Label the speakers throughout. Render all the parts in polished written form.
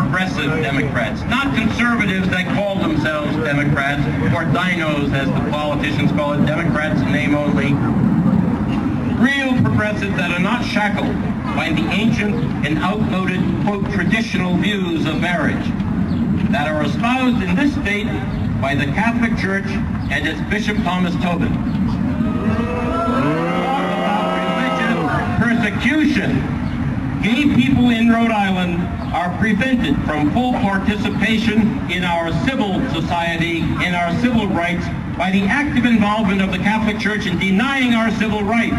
Speaker 1: progressive Democrats, not conservatives that call themselves Democrats, or dinos as the politicians call it, Democrats in name only. Real progressives that are not shackled by the ancient and outmoded, quote, traditional views of marriage that are espoused in this state by the Catholic Church and its Bishop Thomas Tobin. Religious persecution. Gay people in Rhode Island are prevented from full participation in our civil society, in our civil rights, by the active involvement of the Catholic Church in denying our civil rights.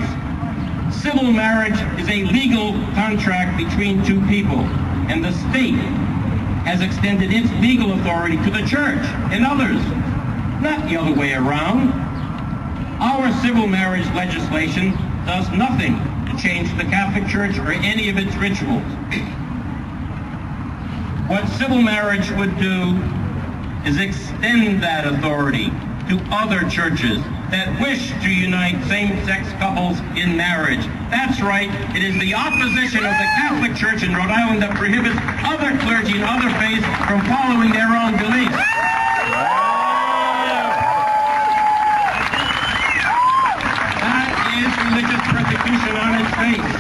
Speaker 1: Civil marriage is a legal contract between two people, and the state has extended its legal authority to the church and others, not the other way around. Our civil marriage legislation does nothing to change the Catholic Church or any of its rituals. What civil marriage would do is extend that authority to other churches that wish to unite same-sex couples in marriage. That's right, it is the opposition of the Catholic Church in Rhode Island that prohibits other clergy and other faiths from following their own beliefs. That is religious persecution on its face.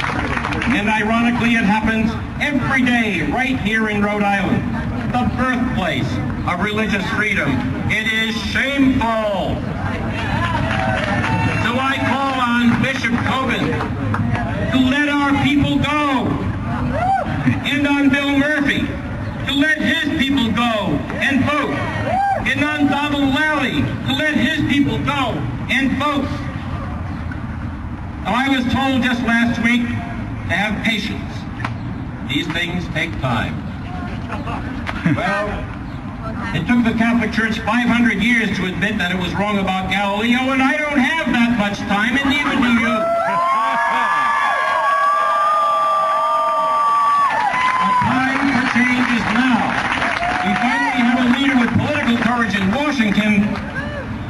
Speaker 1: And ironically, it happens every day right here in Rhode Island, the birthplace of religious freedom. It is shameful. So I call on Bishop Tobin to let our people go, and on Bill Murphy to let his people go and vote, and on Donald Lally to let his people go and vote. Now, I was told just last week to have patience. These things take time. Well, it took the Catholic Church 500 years to admit that it was wrong about Galileo, and I don't have that much time, and neither do you. The time for change is now. We finally have a leader with political courage in Washington,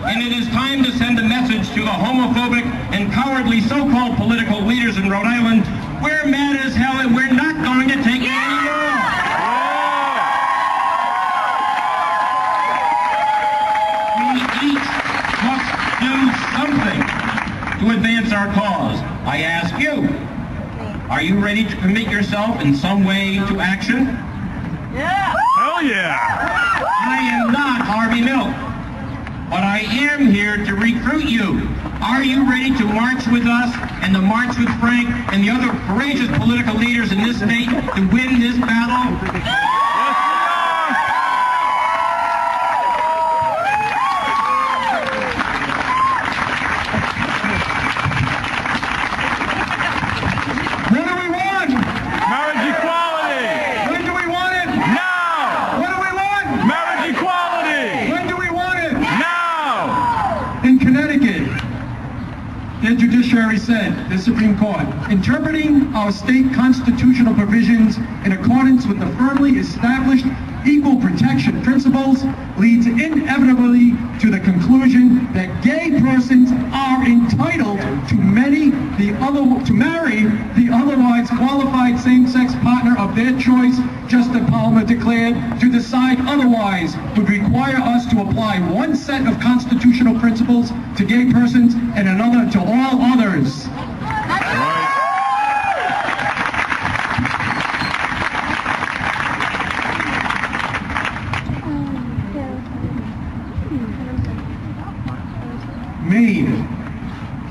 Speaker 1: and it is time to send a message to the homophobic and cowardly so-called political leaders in Rhode Island. We're mad as hell, and we're not going to take it anymore. To advance our cause. I ask you, are you ready to commit yourself in some way to action?
Speaker 2: Yeah!
Speaker 3: Hell yeah!
Speaker 1: I am not Harvey Milk, but I am here to recruit you. Are you ready to march with us and to march with Frank and the other courageous political leaders in this state to win this battle?
Speaker 4: The judiciary said, the Supreme Court, interpreting our state constitutional provisions in accordance with the firmly established equal protection principles leads inevitably to the conclusion that gay persons are entitled to marry the otherwise qualified same-sex partner of their choice. Justice Palmer declared, to decide otherwise would require us to apply one set of constitutional principles to gay persons and another to all others. Maine,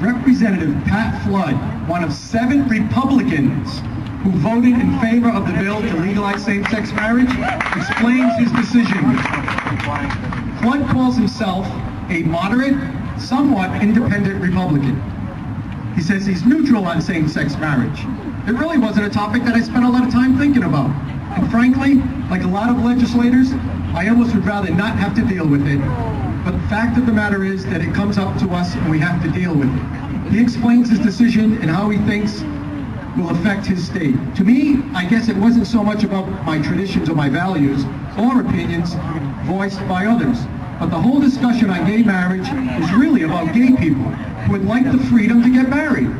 Speaker 4: Representative Pat Flood, one of 7 Republicans who voted in favor of the bill to legalize same-sex marriage, explains his decision. Flood calls himself a moderate, somewhat independent Republican. He says he's neutral on same-sex marriage. It really wasn't a topic that I spent a lot of time thinking about. And frankly, like a lot of legislators, I almost would rather not have to deal with it. But the fact of the matter is that it comes up to us and we have to deal with it. He explains his decision and how he thinks will affect his state. To me, I guess it wasn't so much about my traditions or my values or opinions voiced by others. But the whole discussion on gay marriage is really about gay people who would like the freedom to get married.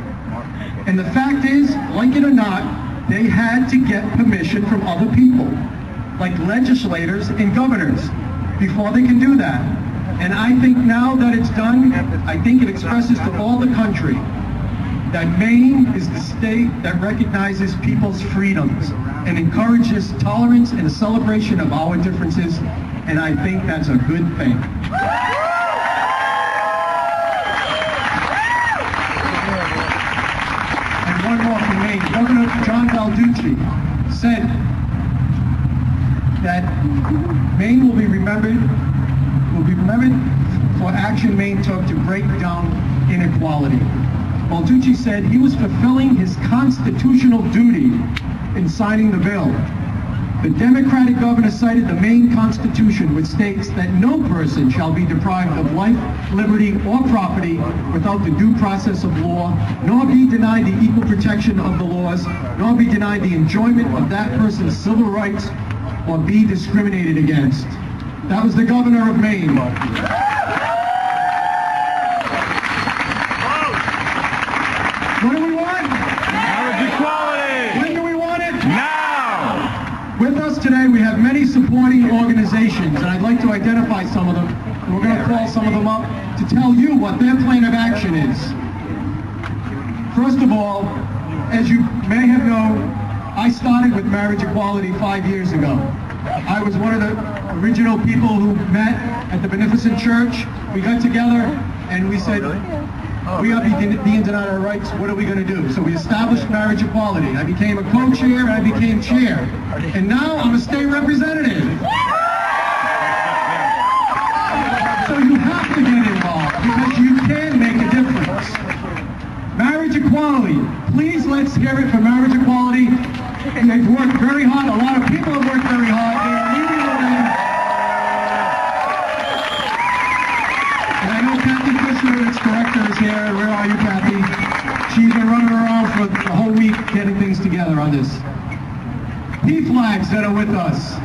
Speaker 4: And the fact is, like it or not, they had to get permission from other people. like legislators and governors, before they can do that. And I think now that it's done, I think it expresses to all the country that Maine is the state that recognizes people's freedoms and encourages tolerance and a celebration of our differences, and I think that's a good thing. And one more from Maine. Governor John Balducci said that Maine will be remembered for action Maine took to break down inequality. Balducci said he was fulfilling his constitutional duty in signing the bill. The Democratic governor cited the Maine Constitution, which states that no person shall be deprived of life, liberty, or property without the due process of law, nor be denied the equal protection of the laws, nor be denied the enjoyment of that person's civil rights, or be discriminated against. That was the governor of Maine. What do we want?
Speaker 2: Marriage equality!
Speaker 4: When do we want it?
Speaker 2: Now!
Speaker 4: With us today, we have many supporting organizations, and I'd like to identify some of them. And we're going to call some of them up to tell you what their plan of action is. First of all, as you may have known, I started with marriage equality 5 years ago. I was one of the original people who met at the Beneficent Church. We got together and we said, we are being denied our rights, what are we going to do? So we established marriage equality. I became a co-chair and I became chair. And now I'm a state representative. So you have to get involved because you can make a difference. Marriage equality. Please let's hear it for marriage equality. They've worked very hard. A lot of people have worked very hard. They are leading the way. And I know Kathy Fisher, its director, is here. Where are you, Kathy? She's been running around for the whole week getting things together on this. PFLAGs that are with us.